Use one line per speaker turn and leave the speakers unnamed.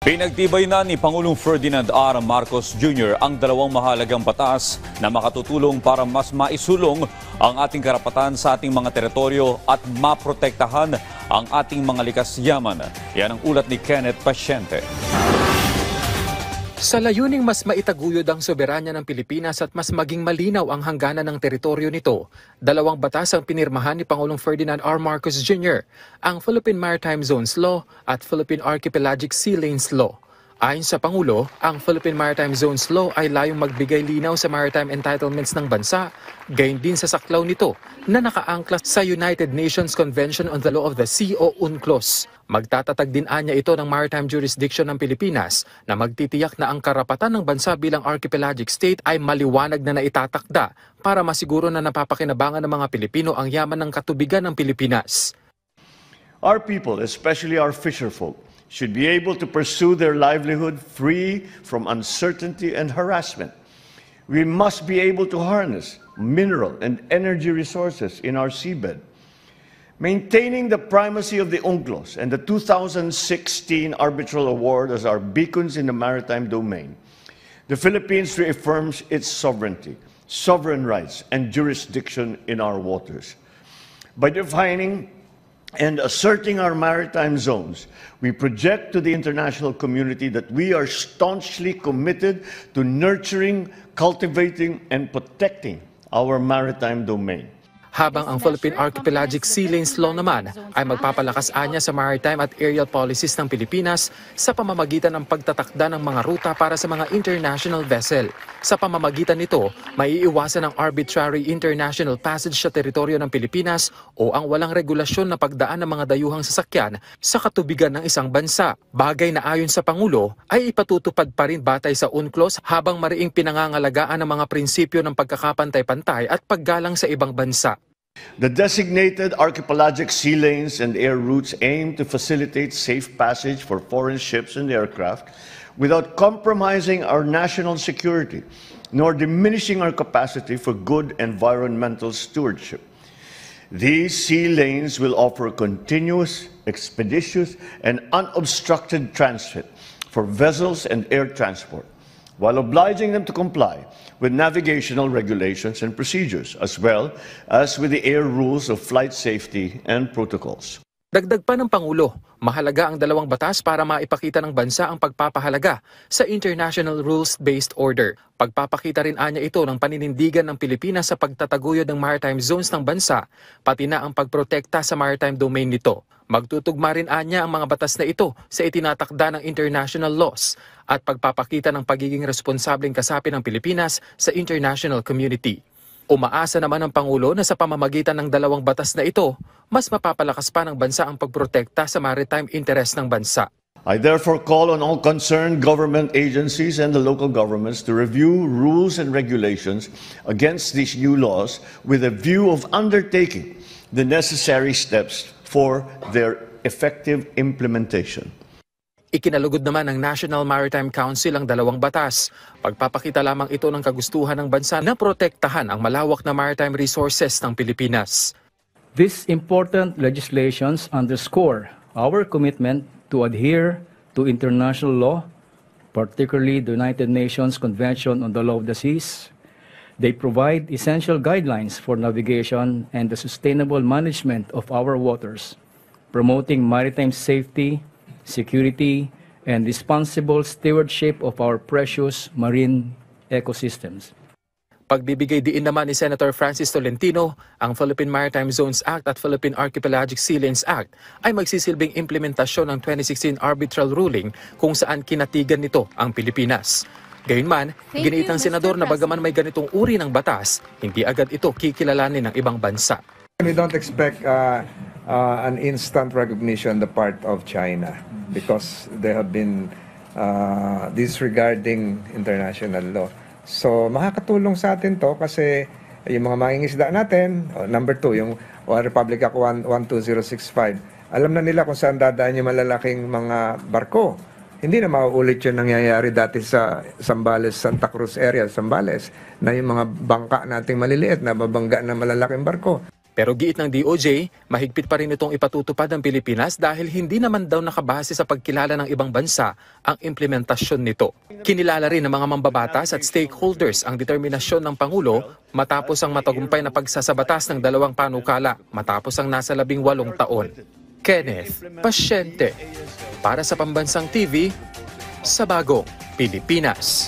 Pinagtibay na ni Pangulong Ferdinand R. Marcos Jr. ang dalawang mahalagang batas na makatutulong para mas maisulong ang ating karapatan sa ating mga teritoryo at maprotektahan ang ating mga likas yaman. Yan ang ulat ni Kenneth Pasyente.
Sa layuning mas maitaguyod ang soberanya ng Pilipinas at mas maging malinaw ang hangganan ng teritoryo nito, dalawang batas ang pinirmahan ni Pangulong Ferdinand R. Marcos Jr., ang Philippine Maritime Zones Law at Philippine Archipelagic Sea Lanes Law. Ayon sa Pangulo, ang Philippine Maritime Zones Law ay layong magbigay linaw sa maritime entitlements ng bansa, gayon din sa saklaw nito na nakaangkla sa United Nations Convention on the Law of the Sea o UNCLOS. Magtatatag din anya ito ng maritime jurisdiction ng Pilipinas na magtitiyak na ang karapatan ng bansa bilang archipelagic state ay maliwanag na naitatakda para masiguro na napapakinabangan ng mga Pilipino ang yaman ng katubigan ng Pilipinas.
Our people, especially our fisherfolk, should be able to pursue their livelihood free from uncertainty and harassment. We must be able to harness mineral and energy resources in our seabed. Maintaining the primacy of the UNCLOS and the 2016 Arbitral Award as our beacons in the maritime domain, the Philippines reaffirms its sovereignty, sovereign rights, and jurisdiction in our waters. By defining and asserting our maritime zones, we project to the international community that we are staunchly committed to nurturing, cultivating, and protecting our maritime domain.
Habang ang Philippine Archipelagic Sea Lanes Law naman ay magpapalakas anya sa maritime at aerial policies ng Pilipinas sa pamamagitan ng pagtatakda ng mga ruta para sa mga international vessel. Sa pamamagitan nito, maiiwasan ang arbitrary international passage sa teritoryo ng Pilipinas o ang walang regulasyon na pagdaan ng mga dayuhang sasakyan sa katubigan ng isang bansa. Bagay na ayon sa Pangulo ay ipatutupad pa rin batay sa UNCLOS habang mariing pinangangalagaan ng mga prinsipyo ng pagkakapantay-pantay at paggalang sa ibang bansa.
The designated archipelagic sea lanes and air routes aim to facilitate safe passage for foreign ships and aircraft without compromising our national security, nor diminishing our capacity for good environmental stewardship. These sea lanes will offer continuous, expeditious, and unobstructed transit for vessels and air transport, while obliging them to comply with navigational regulations and procedures, as well as with the air rules of flight safety and protocols.
Dagdag pa ng Pangulo, mahalaga ang dalawang batas para maipakita ng bansa ang pagpapahalaga sa International Rules-Based Order. Pagpapakita rin anya ito ng paninindigan ng Pilipinas sa pagtataguyod ng maritime zones ng bansa, pati na ang pagprotekta sa maritime domain nito. Magtutugma rin anya ang mga batas na ito sa itinatakda ng international laws at pagpapakita ng pagiging responsableng kasapi ng Pilipinas sa international community. Umaasa naman ang Pangulo na sa pamamagitan ng dalawang batas na ito, mas mapapalakas pa ng bansa ang pagprotekta sa maritime interest ng bansa.
I therefore call on all concerned government agencies and the local governments to review rules and regulations against these new laws with a view of undertaking the necessary steps for their effective implementation.
Ikinalugod naman ng National Maritime Council ang dalawang batas. Pagpapakita lamang ito ng kagustuhan ng bansa na protektahan ang malawak na maritime resources ng Pilipinas.
These important legislations underscore our commitment to adhere to international law, particularly the United Nations Convention on the Law of the Seas. They provide essential guidelines for navigation and the sustainable management of our waters, promoting maritime safety, security, and responsible stewardship of our precious marine ecosystems.
Pagbibigay diin naman ni Senator Francis Tolentino, ang Philippine Maritime Zones Act at Philippine Archipelagic Sea Lanes Act ay magsisilbing implementasyon ng 2016 arbitral ruling kung saan kinatigan nito ang Pilipinas. Gayunman, giniit ng senador na bagaman may ganitong uri ng batas, hindi agad ito kikilalanin ng ibang bansa.
We don't expect an instant recognition on the part of China because they have been disregarding international law. So makakatulong sa atin to kasi yung mga mangingisda natin, number 2, yung Republic Act 12065, alam na nila kung saan dadaan yung malalaking mga barko. Hindi na mauulit yung nangyayari dati sa Zambales, Santa Cruz area, Zambales, na yung mga bangka nating maliliit na babangga na malalaking barko.
Pero giit ng DOJ, mahigpit pa rin itong ipatutupad ng Pilipinas dahil hindi naman daw nakabase sa pagkilala ng ibang bansa ang implementasyon nito. Kinilala rin ng mga mambabatas at stakeholders ang determinasyon ng Pangulo matapos ang matagumpay na pagsasabatas ng dalawang panukala matapos ang nasa 18 taon. Kenneth Pasyente, para sa Pambansang TV, sa Bagong Pilipinas.